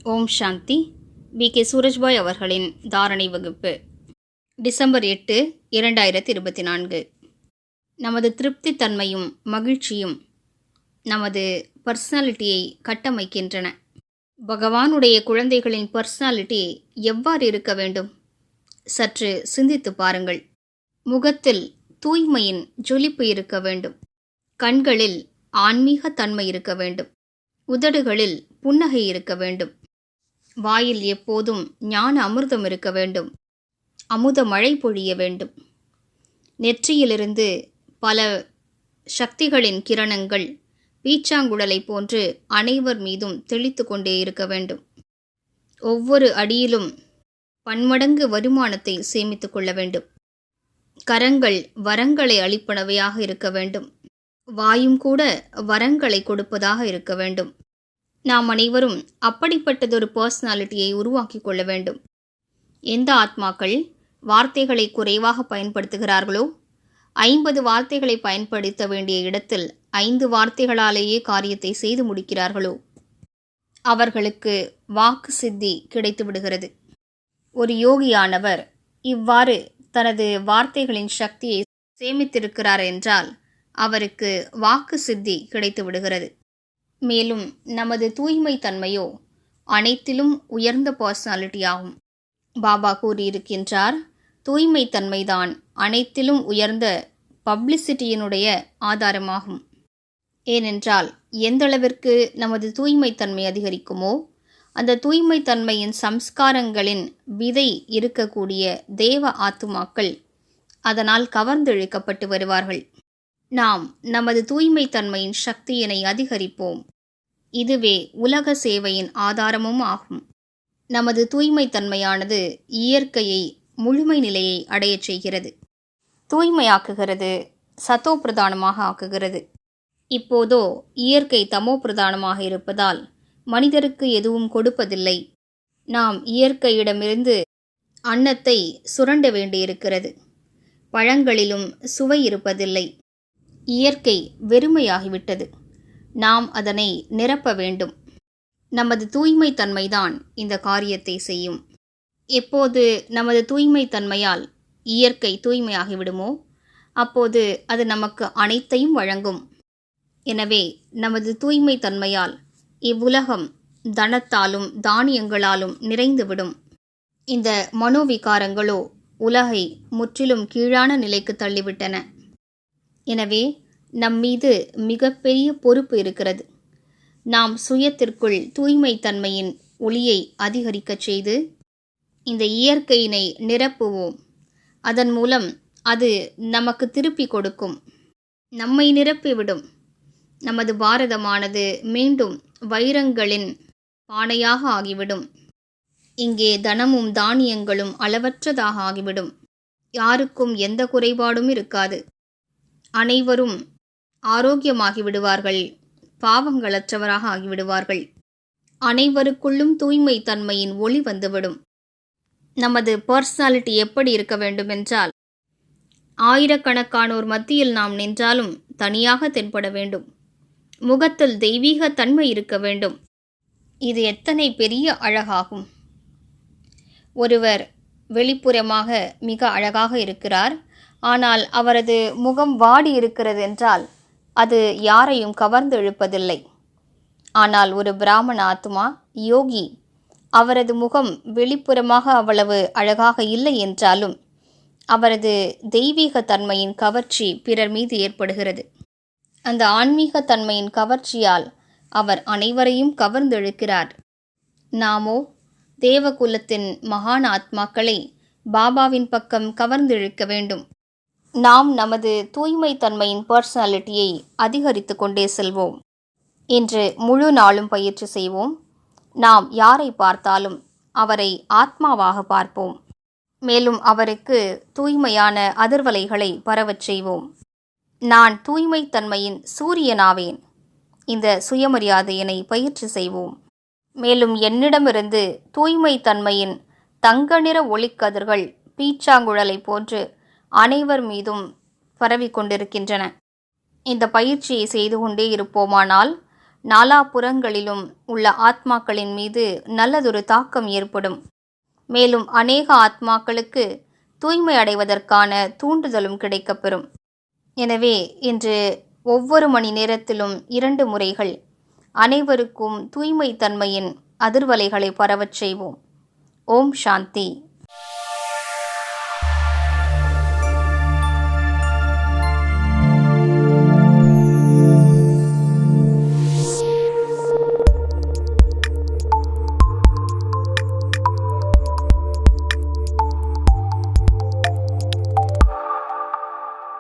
ஓம் சாந்தி. K Surajbhai அவர்களின் தாரணை வகுப்பு டிசம்பர் 8, 2024. நமது திருப்தி தன்மையும் மகிழ்ச்சியும் நமது பர்சனாலிட்டியை கட்டமைக்கின்றன. பகவானுடைய குழந்தைகளின் பர்சனாலிட்டி எவ்வாறு இருக்க வேண்டும்? சற்று சிந்தித்து பாருங்கள். முகத்தில் தூய்மையின் ஜொலிப்பு இருக்க வேண்டும். கண்களில் ஆன்மீக தன்மை இருக்க வேண்டும். உதடுகளில் புன்னகை இருக்க வேண்டும். வாயில் எப்போதும் ஞான அமிர்தம் இருக்க வேண்டும். அமுத மழை பொழிய வேண்டும். நெற்றியிலிருந்து பல சக்திகளின் கிரணங்கள் பீச்சாங்குழலை போன்று அனைவர் மீதும் தெளித்து கொண்டே இருக்க வேண்டும். ஒவ்வொரு அடியிலும் பன்மடங்கு வருமானத்தை சேமித்து கொள்ள வேண்டும். கரங்கள் வரங்களை அளிப்பனவையாக இருக்க வேண்டும். வாயும் கூட வரங்களை கொடுப்பதாக இருக்க வேண்டும். நாம் அனைவரும் அப்படிப்பட்டதொரு பர்சனாலிட்டியை உருவாக்கி கொள்ள வேண்டும். எந்த ஆத்மாக்கள் வார்த்தைகளை குறைவாக பயன்படுத்துகிறார்களோ, 50 வார்த்தைகளை பயன்படுத்த வேண்டிய இடத்தில் 5 வார்த்தைகளாலேயே காரியத்தை செய்து முடிக்கிறார்களோ, அவர்களுக்கு வாக்கு சித்தி கிடைத்து விடுகிறது. ஒரு யோகியானவர் இவ்வாறு தனது வார்த்தைகளின் சக்தியை சேமித்திருக்கிறார் என்றால் அவருக்கு வாக்கு சித்தி கிடைத்து விடுகிறது. மேலும் நமது தூய்மை தன்மையோ அனைத்திலும் உயர்ந்த பர்சனாலிட்டி ஆகும். பாபா கூறியிருக்கின்றார், தூய்மை தன்மைதான் அனைத்திலும் உயர்ந்த பப்ளிசிட்டியினுடைய ஆதாரமாகும். ஏனென்றால் எந்தளவிற்கு நமது தூய்மை தன்மை அதிகரிக்குமோ, அந்த தூய்மை தன்மையின் சம்ஸ்காரங்களின் விதை இருக்கக்கூடிய தேவ ஆத்துமாக்கள் அதனால் கவர்ந்தெழுக்கப்பட்டு வருவார்கள். நாம் நமது தூய்மை தன்மையின் சக்தியினை அதிகரிப்போம். இதுவே உலக சேவையின் ஆதாரமும் ஆகும். நமது தூய்மை தன்மையானது இயற்கையை முழுமை நிலையை அடையச் செய்கிறது, தூய்மையாக்குகிறது, சத்தோ பிரதானமாக ஆக்குகிறது. இப்போதோ இயற்கை தமோ பிரதானமாக இருப்பதால் மனிதருக்கு எதுவும் கொடுப்பதில்லை. நாம் இயற்கையிடமிருந்து அன்னத்தை சுரண்ட வேண்டியிருக்கிறது. பழங்களிலும் சுவை இருப்பதில்லை. இயற்கை வெறுமையாகிவிட்டது. நாம் அதனை நிரப்ப வேண்டும். நமது தூய்மை தன்மைதான் இந்த காரியத்தை செய்யும். எப்போது நமது தூய்மை தன்மையால் இயற்கை தூய்மையாகிவிடுமோ, அப்போது அது நமக்கு அனைத்தையும் வழங்கும். எனவே நமது தூய்மை தன்மையால் இவ்வுலகம் தனத்தாலும் தானியங்களாலும் நிறைந்துவிடும். இந்த மனோவிகாரங்களோ உலகை முற்றிலும் கீழான நிலைக்கு தள்ளிவிட்டன. எனவே நம்மீது மிகப்பெரிய பொறுப்பு இருக்கிறது. நாம் சுயத்திற்குள் தூய்மை தன்மையின் ஒளியை அதிகரிக்கச் செய்து இந்த இயற்கையினை நிரப்புவோம். அதன் மூலம் அது நமக்கு திருப்பி கொடுக்கும், நம்மை நிரப்பிவிடும். நமது பாரதமானது மீண்டும் வைரங்களின் பானையாக ஆகிவிடும். இங்கே தனமும் தானியங்களும் அளவற்றதாக ஆகிவிடும். யாருக்கும் எந்த குறைபாடும் இருக்காது. அனைவரும் ஆரோக்கியமாகி விடுவார்கள், பாவங்களற்றவராக ஆகிவிடுவார்கள். அனைவருக்குள்ளும் தூய்மை தன்மையின் ஒளி வந்துவிடும். நமது பர்சனாலிட்டி எப்படி இருக்க வேண்டுமென்றால், ஆயிரக்கணக்கானோர் மத்தியில் நாம் நின்றாலும் தனியாக தென்பட வேண்டும். முகத்தில் தெய்வீக தன்மை இருக்க வேண்டும். இது எத்தனை பெரிய அழகாகும்! ஒருவர் வெளிப்புறமாக மிக அழகாக இருக்கிறார், ஆனால் அவரது முகம் வாடி இருக்கிறது என்றால் அது யாரையும் கவர்ந்து இழுப்பதில்லை. ஆனால் ஒரு பிராமண ஆத்மா யோகி, அவரது முகம் வெளிப்புறமாக அவ்வளவு அழகாக இல்லை என்றாலும் அவரது தெய்வீக தன்மையின் கவர்ச்சி பிறர் மீது ஏற்படுகிறது. அந்த ஆன்மீக தன்மையின் கவர்ச்சியால் அவர் அனைவரையும் கவர்ந்தெழுக்கிறார். நாமோ தேவகுலத்தின் மகான் ஆத்மாக்களை பாபாவின் பக்கம் கவர்ந்திழுக்க வேண்டும். நாம் நமது தூய்மை தன்மையின் பர்சனாலிட்டியை அதிகரித்து கொண்டே செல்வோம். இன்று முழு நாளும் பயிற்சி செய்வோம். நாம் யாரை பார்த்தாலும் அவரை ஆத்மாவாக பார்ப்போம். மேலும் அவருக்கு தூய்மையான அதிர்வலைகளை பரவச் செய்வோம். நான் தூய்மை தன்மையின் சூரியனாவேன். இந்த சுயமரியாதையினை பயிற்சி செய்வோம். மேலும் என்னிடமிருந்து தூய்மை தன்மையின் தங்க நிற ஒளிக்கதிர்கள் பீச்சாங்குழலை போன்று அனைவர் மீதும் பரவி கொண்டிருக்கின்றன. இந்த பயிற்சியை செய்து கொண்டே இருப்போமானால் நாலாபுறங்களிலும் உள்ள ஆத்மாக்களின் மீது நல்லதொரு தாக்கம் ஏற்படும். மேலும் அநேக ஆத்மாக்களுக்கு தூய்மை அடைவதற்கான தூண்டுதலும் கிடைக்கப்பெறும். எனவே இன்று ஒவ்வொரு மணி நேரத்திலும் 2 முறைகள் அனைவருக்கும் தூய்மை தன்மையின் அதிர்வலைகளை பரவச் செய்வோம். ஓம் சாந்தி.